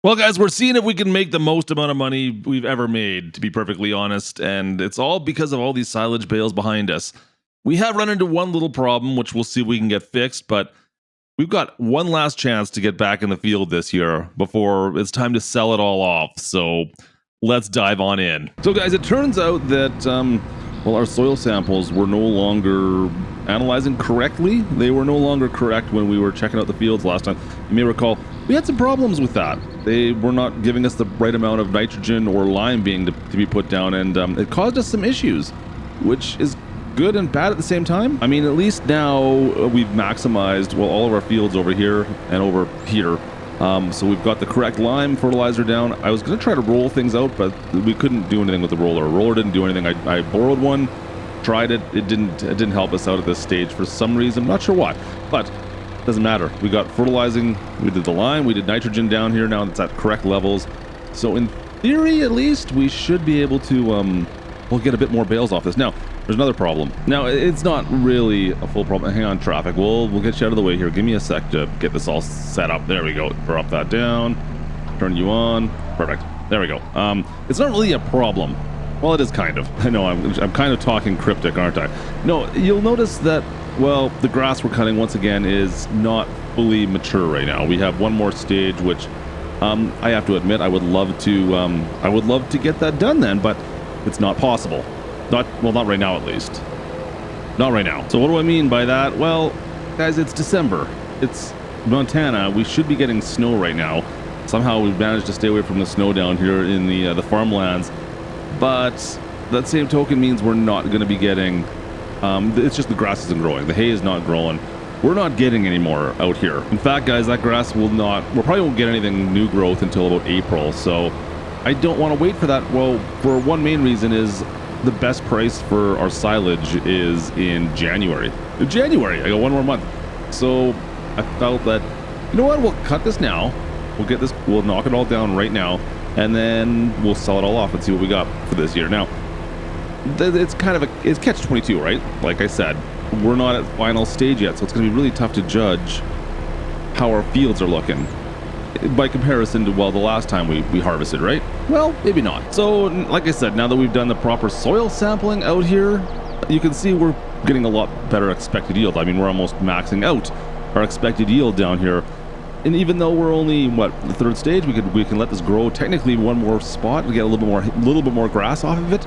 Well, guys, we're seeing if we can make the most amount of money we've ever made, to be perfectly honest, and it's all because of all these silage bales behind us. We have run into one little problem, which we'll see if we can get fixed, but we've got one last chance to get back in the field this year before it's time to sell it all off. So let's dive on in. So, guys, it turns out that, our soil samples were no longer analyzing correctly. They were no longer correct when we were checking out the fields last time. You may recall we had some problems with that. They were not giving us the right amount of nitrogen or lime being to be put down, and it caused us some issues, which is good and bad at the same time. I mean, at least now we've maximized, all of our fields over here and over here. So we've got the correct lime fertilizer down. I was going to try to roll things out, but we couldn't do anything with the roller. Roller didn't do anything. I borrowed one, tried it. It didn't help us out at this stage for some reason. Not sure why, but doesn't matter. We got fertilizing. We did the lime. We did nitrogen down here. Now it's at correct levels. So in theory, at least, we should be able to we'll get a bit more bales off this. Now, there's another problem. Now, it's not really a full problem. Hang on, traffic. We'll get you out of the way here. Give me a sec to get this all set up. There we go. Drop that down. Turn you on. Perfect. There we go. It's not really a problem. Well, it is kind of. I know I'm kind of talking cryptic, aren't I? No, you'll notice that, the grass we're cutting once again is not fully mature right now. We have one more stage, which I have to admit I would love to get that done then, but it's not possible. Not right now, at least. Not right now. So what do I mean by that? Well, guys, it's December. It's Montana. We should be getting snow right now. Somehow we've managed to stay away from the snow down here in the farmlands. But that same token means we're not going to be getting... it's just the grass isn't growing. The hay is not growing. We're not getting any more out here. In fact, guys, that grass we probably won't get anything new growth until about April. So I don't want to wait for that. Well, for one main reason is the best price for our silage is in January. I got one more month. So I felt that, you know what, we'll cut this now. We'll knock it all down right now, and then we'll sell it all off and see what we got for this year. Now, it's it's catch-22, right? Like I said, we're not at final stage yet, so it's going to be really tough to judge how our fields are looking by comparison to, the last time we harvested, right? Well, maybe not. So, like I said, now that we've done the proper soil sampling out here, you can see we're getting a lot better expected yield. I mean, we're almost maxing out our expected yield down here. And even though we're only, the third stage, we can let this grow technically one more spot. We get a little bit more grass off of it.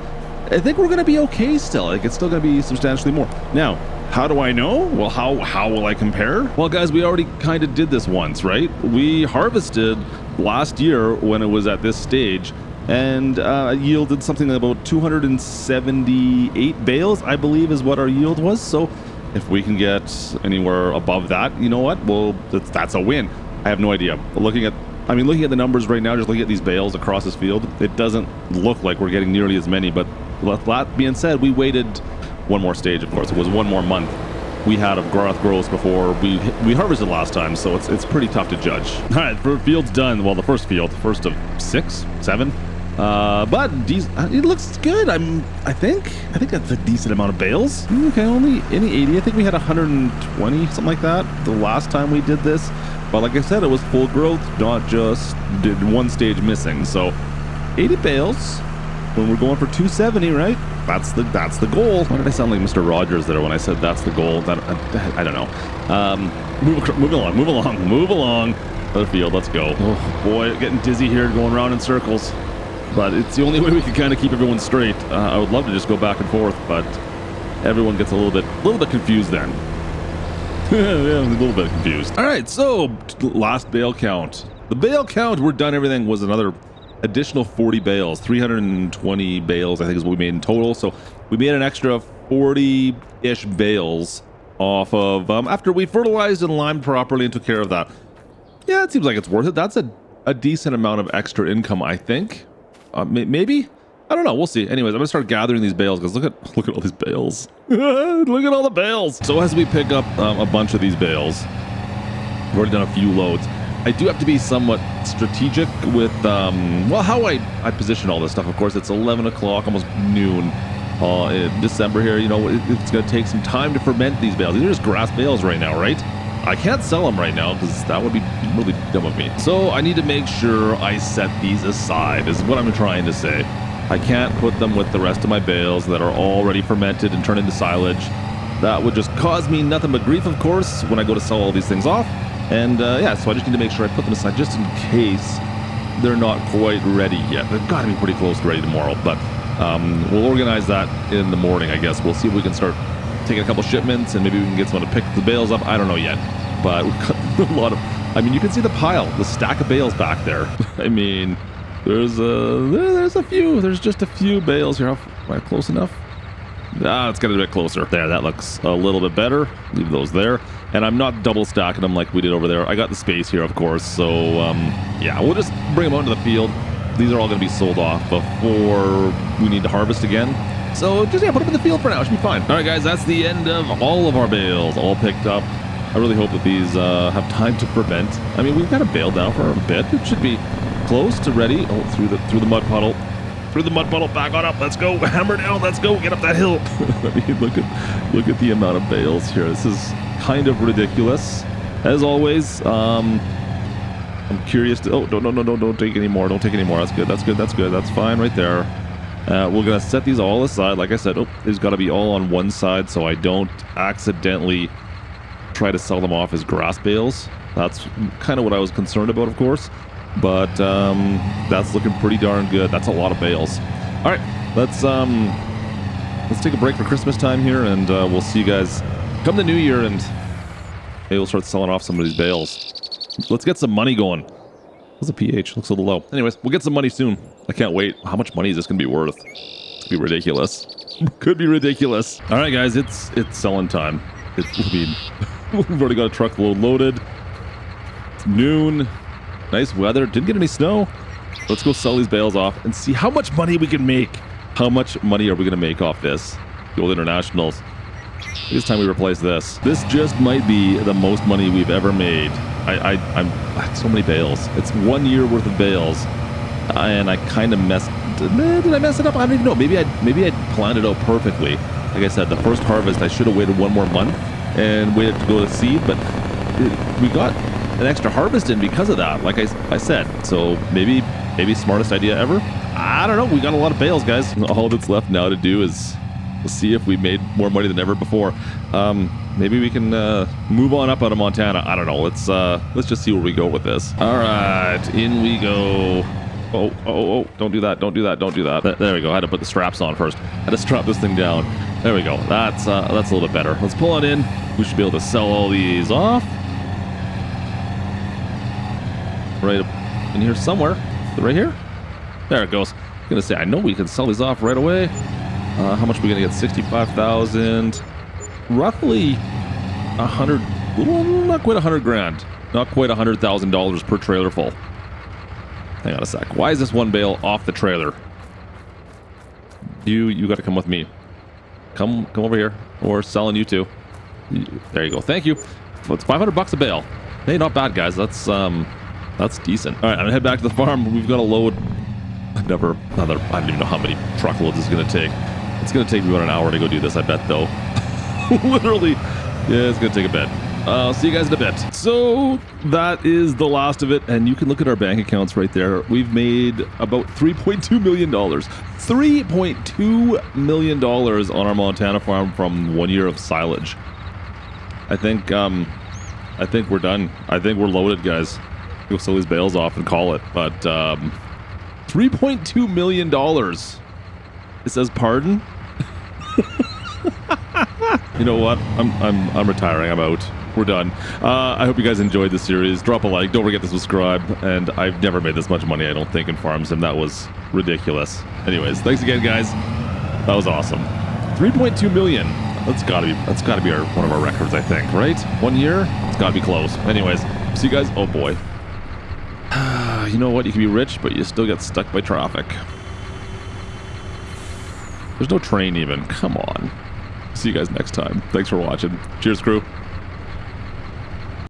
I think we're going to be okay still. Like, it's still going to be substantially more. Now, how do I know? Well, how will I compare? Well, guys, we already kind of did this once, right? We harvested last year when it was at this stage and yielded something about 278 bales, I believe is what our yield was. So if we can get anywhere above that, you know what? Well, that's a win. I have no idea. Looking at the numbers right now, just looking at these bales across this field, it doesn't look like we're getting nearly as many. But that being said, we waited one more stage, of course. It was one more month we had of growth before we harvested last time, so it's pretty tough to judge. All right, for fields done. Well, the first of 6, 7. But it looks good. I think that's a decent amount of bales. Okay, only 80. I think we had 120, something like that, the last time we did this. But like I said, it was full growth, not just did one stage missing. So 80 bales when we're going for 270, right? That's the goal. Why did I sound like Mr. Rogers there when I said that's the goal? I don't know. Move along. Other field, let's go. Oh boy, getting dizzy here, going around in circles. But it's the only way we can kind of keep everyone straight. I would love to just go back and forth, but everyone gets a little bit confused then. Yeah, a little bit confused. All right, so last bale count. The bale count, we're done. Everything was another additional 40 bales, 320 bales, I think is what we made in total. So we made an extra 40-ish bales off of after we fertilized and limed properly and took care of that. Yeah, it seems like it's worth it. That's a decent amount of extra income, I think. Maybe. I don't know. We'll see. Anyways, I'm gonna start gathering these bales because look at all these bales. Look at all the bales. So as we pick up a bunch of these bales, we've already done a few loads. I do have to be somewhat strategic with how I position all this stuff. Of course, it's 11 o'clock, almost noon in December here. You know, it's gonna take some time to ferment these bales. These are just grass bales right now, right? I can't sell them right now because that would be really dumb of me. So I need to make sure I set these aside is what I'm trying to say. I can't put them with the rest of my bales that are already fermented and turned into silage. That would just cause me nothing but grief, of course, when I go to sell all these things off. And yeah, so I just need to make sure I put them aside just in case they're not quite ready yet. They've got to be pretty close to ready tomorrow, but we'll organize that in the morning, I guess. We'll see if we can start taking a couple shipments and maybe we can get someone to pick the bales up. I don't know yet, but we've got a lot of, I mean, you can see the pile, the stack of bales back there. I mean, there's a few, there's just a few bales here. Am I close enough? Ah, let's get a bit closer. There, that looks a little bit better. Leave those there. And I'm not double stacking them like we did over there. I got the space here, of course. So, yeah, we'll just bring them out into the field. These are all going to be sold off before we need to harvest again. So just, yeah, put them in the field for now. It should be fine. All right, guys, that's the end of all of our bales, all picked up. I really hope that these have time to ferment. I mean, we've got a bale down for a bit. It should be close to ready. Oh, through the mud puddle. Through the mud puddle, back on up. Let's go. Hammer down. Let's go. Get up that hill. I mean, look at the amount of bales here. This is kind of ridiculous. As always, I'm curious to. Oh, no! Don't take any more. Don't take any more. That's good. That's good. That's good. That's fine right there. We're gonna set these all aside. Like I said, there's got to be all on one side, so I don't accidentally try to sell them off as grass bales. That's kind of what I was concerned about, of course. But that's looking pretty darn good. That's a lot of bales. All right, let's take a break for Christmas time here, and we'll see you guys come the new year, and maybe we'll start selling off some of these bales. Let's get some money going. What's the pH? Looks a little low. Anyways, we'll get some money soon. I can't wait. How much money is this gonna be worth? It's gonna be ridiculous. Could be ridiculous. All right, guys, it's selling time. We've already got a truckload loaded. It's noon. Nice weather. Didn't get any snow. Let's go sell these bales off and see how much money we can make. How much money are we going to make off this? The old internationals. It's time we replace this. This just might be the most money we've ever made. I'm so many bales. It's 1 year worth of bales, and I kind of messed. Did I mess it up? I don't even know. Maybe I planned it out perfectly. Like I said, the first harvest I should have waited 1 more month and waited to go to seed, but we got an extra harvest in because of that, like I said. So maybe smartest idea ever. I don't know. We got a lot of bales, guys. All that's left now to do is see if we made more money than ever before. Maybe we can move on up out of Montana. I don't know. Let's just see where we go with this. All right, in we go. Oh! Don't do that! Don't do that! Don't do that! There we go. I had to put the straps on first. I had to strap this thing down. There we go. That's a little bit better. Let's pull it in. We should be able to sell all these off. Right up in here somewhere. Right here? There it goes. I'm gonna say, I know we can sell these off right away. How much are we gonna get? 65,000. Roughly 100, well, not quite 100 grand. Not quite $100,000 per trailer full. Hang on a sec. Why is this one bale off the trailer? You got to come with me. Come over here. Or selling you too. There you go. Thank you. So it's $500 a bale. Hey, not bad, guys. That's decent. All right, I'm gonna head back to the farm. We've got a load. I don't even know how many truckloads it's gonna take. It's gonna take me about an hour to go do this, I bet, though. Literally, yeah, it's gonna take a bit. I'll see you guys in a bit. So that is the last of it, and you can look at our bank accounts right there. We've made about $3.2 million. $3.2 million on our Montana farm from 1 year of silage. I think we're done. I think we're loaded, guys. We'll sell these bales off and call it. But $3.2 million. It says pardon. You know what? I'm retiring. I'm out. We're done. I hope you guys enjoyed this series. Drop a like. Don't forget to subscribe. And I've never made this much money, I don't think, in farm sim. That was ridiculous. Anyways, thanks again, guys. That was awesome. 3.2 million. That's gotta be one of our records, I think, right? 1 year? It's gotta be close. Anyways, see you guys. Oh boy. You know what? You can be rich, but you still get stuck by traffic. There's no train even. Come on. See you guys next time. Thanks for watching. Cheers, crew.